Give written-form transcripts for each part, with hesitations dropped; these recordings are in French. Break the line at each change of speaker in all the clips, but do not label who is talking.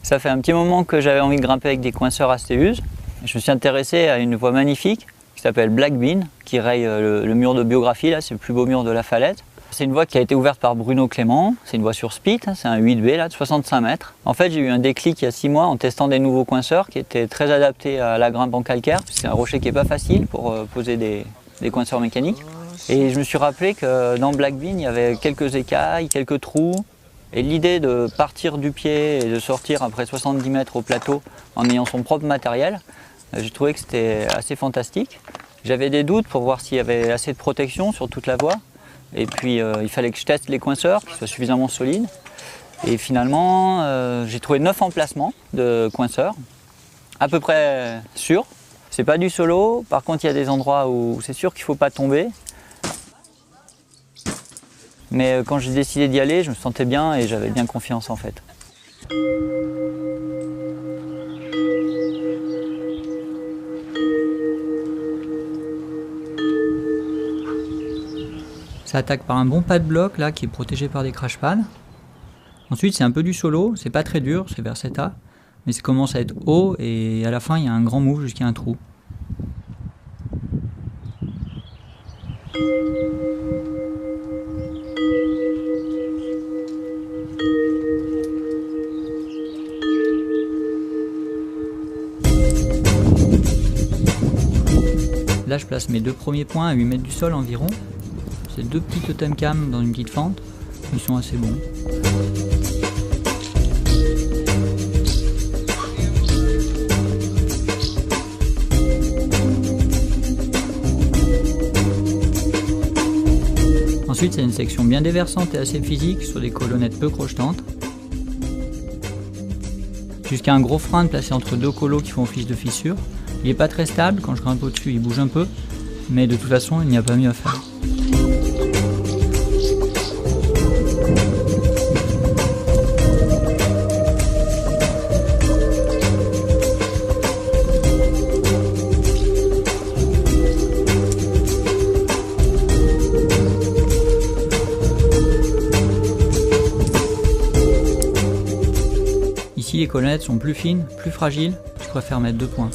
Ça fait un petit moment que j'avais envie de grimper avec des coinceurs Astéuse. Je me suis intéressé à une voie magnifique qui s'appelle Black Bean, qui raye le mur de biographie, là, c'est le plus beau mur de la Falaise. C'est une voie qui a été ouverte par Bruno Clément, c'est une voie sur Spit, c'est un 8B là, de 65 mètres. En fait, j'ai eu un déclic il y a 6 mois en testant des nouveaux coinceurs qui étaient très adaptés à la grimpe en calcaire. C'est un rocher qui n'est pas facile pour poser des coinceurs mécaniques. Et je me suis rappelé que dans Black Bean, il y avait quelques écailles, quelques trous. Et l'idée de partir du pied et de sortir après 70 mètres au plateau en ayant son propre matériel, j'ai trouvé que c'était assez fantastique. J'avais des doutes pour voir s'il y avait assez de protection sur toute la voie. Et puis il fallait que je teste les coinceurs, qu'ils soient suffisamment solides. Et finalement, j'ai trouvé 9 emplacements de coinceurs, à peu près sûrs. C'est pas du solo, par contre il y a des endroits où c'est sûr qu'il ne faut pas tomber. Mais quand j'ai décidé d'y aller, je me sentais bien et j'avais bien confiance en fait. Ça attaque par un bon pas de bloc là qui est protégé par des crash pads. Ensuite c'est un peu du solo, c'est pas très dur, c'est Versetta, mais ça commence à être haut et à la fin il y a un grand move jusqu'à un trou. Là je place mes 2 premiers points à 8 mètres du sol environ. C'est 2 petits totem cam dans une petite fente, ils sont assez bons. Ensuite c'est une section bien déversante et assez physique sur des colonnettes peu crochetantes. Jusqu'à un gros frein placé entre 2 colos qui font office de fissure. Il n'est pas très stable, quand je grimpe au-dessus il bouge un peu, mais de toute façon il n'y a pas mieux à faire. Ici les colonnettes sont plus fines, plus fragiles, je préfère mettre 2 points.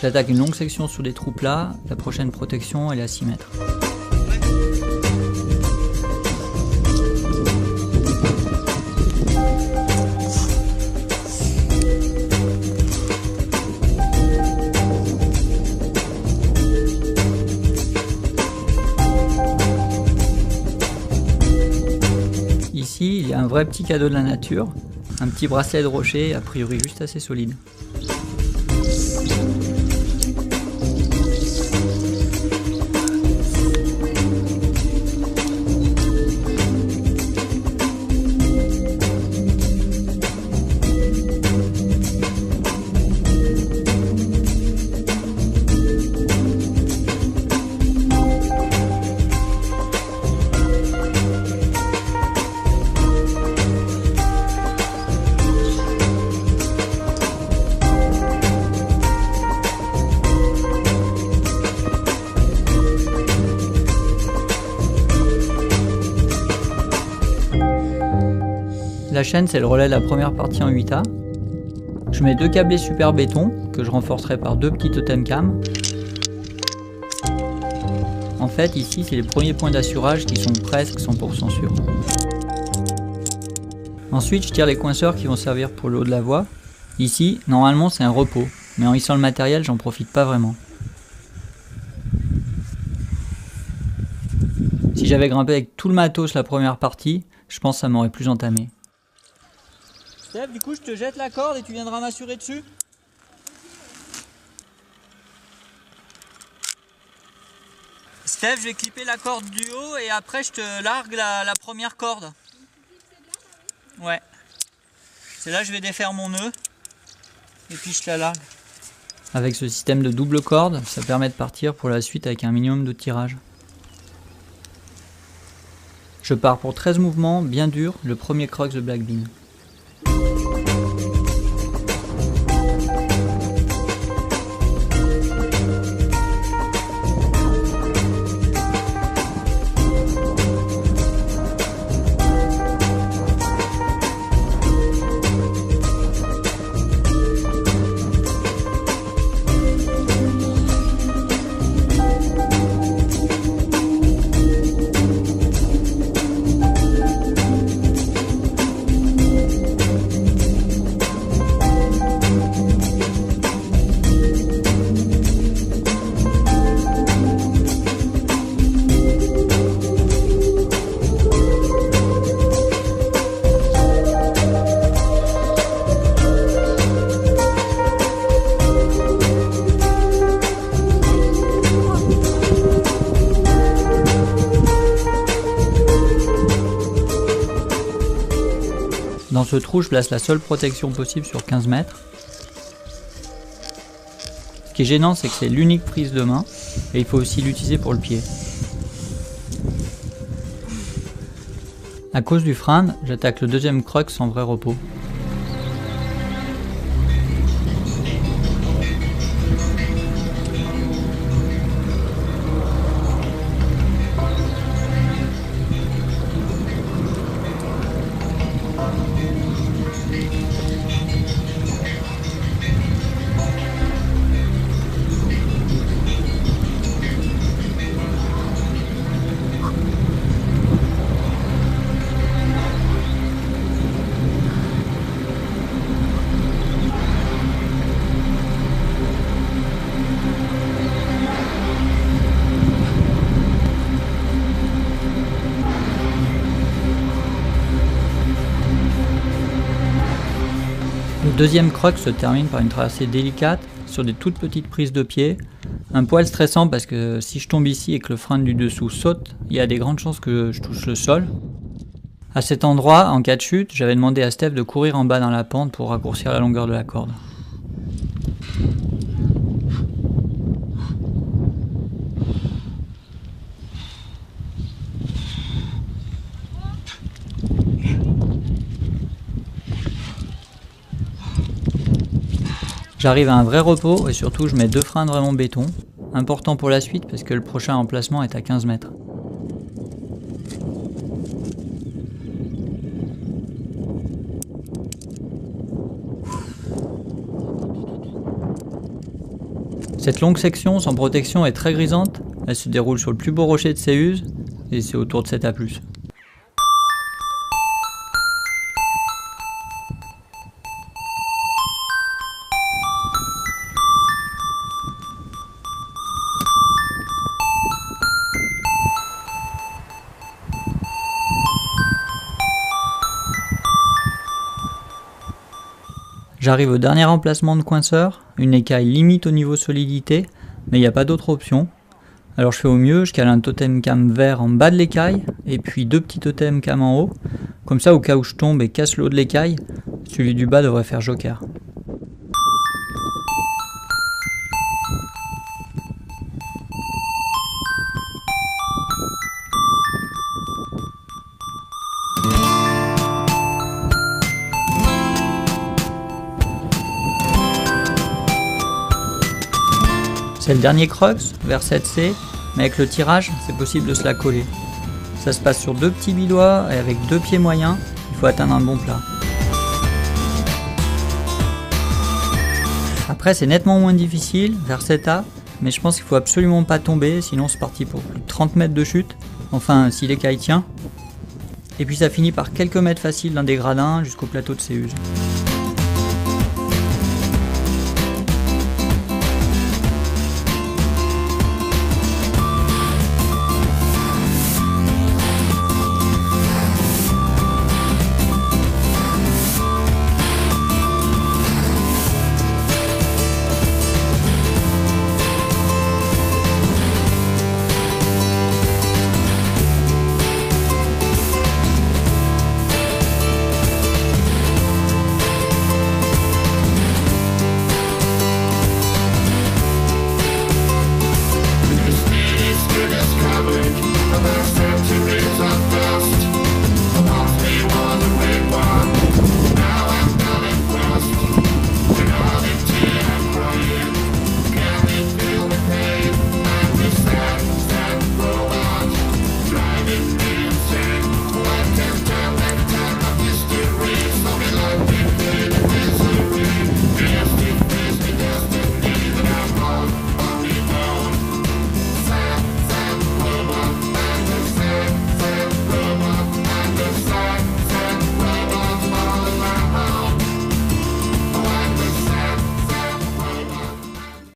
J'attaque une longue section sur des trous plats, la prochaine protection elle est à 6 mètres. Ici, il y a un vrai petit cadeau de la nature, un petit bracelet de rocher, a priori juste assez solide. La chaîne c'est le relais de la première partie en 8A. Je mets 2 câblés super béton que je renforcerai par 2 petits totem cam. En fait ici c'est les premiers points d'assurage qui sont presque 100% sûrs. Ensuite je tire les coinceurs qui vont servir pour le haut de la voie. Ici normalement c'est un repos, mais en hissant le matériel j'en profite pas vraiment. Si j'avais grimpé avec tout le matos la première partie, je pense que ça m'aurait plus entamé. Steph, du coup je te jette la corde et tu viendras m'assurer dessus. Steph, je vais clipper la corde du haut et après je te largue la première corde. Ouais. C'est là que je vais défaire mon nœud et puis je te la largue. Avec ce système de double corde, ça permet de partir pour la suite avec un minimum de tirage. Je pars pour 13 mouvements bien durs, le premier crux de Black Bean. Dans ce trou, je place la seule protection possible sur 15 mètres. Ce qui est gênant, c'est que c'est l'unique prise de main et il faut aussi l'utiliser pour le pied. À cause du frein, j'attaque le deuxième crux en vrai repos. Le deuxième crux se termine par une traversée délicate sur des toutes petites prises de pied. Un poil stressant parce que si je tombe ici et que le frein du dessous saute, il y a des grandes chances que je touche le sol. À cet endroit, en cas de chute, j'avais demandé à Steph de courir en bas dans la pente pour raccourcir la longueur de la corde. J'arrive à un vrai repos et surtout je mets 2 freins de vraiment béton, important pour la suite parce que le prochain emplacement est à 15 mètres. Cette longue section sans protection est très grisante, elle se déroule sur le plus beau rocher de Céuse et c'est autour de 7 A+. J'arrive au dernier emplacement de coinceur, une écaille limite au niveau solidité, mais il n'y a pas d'autre option. Alors je fais au mieux, je cale un totem cam vert en bas de l'écaille, et puis 2 petits totems cam en haut. Comme ça, au cas où je tombe et casse le haut de l'écaille, celui du bas devrait faire joker. C'est le dernier crux, vers 7C, mais avec le tirage, c'est possible de se la coller. Ça se passe sur 2 petits bidois et avec 2 pieds moyens, il faut atteindre un bon plat. Après, c'est nettement moins difficile, vers 7A, mais je pense qu'il faut absolument pas tomber, sinon c'est parti pour plus de 30 mètres de chute, enfin si l'écaille tient. Et puis ça finit par quelques mètres faciles dans des gradins jusqu'au plateau de Céuse.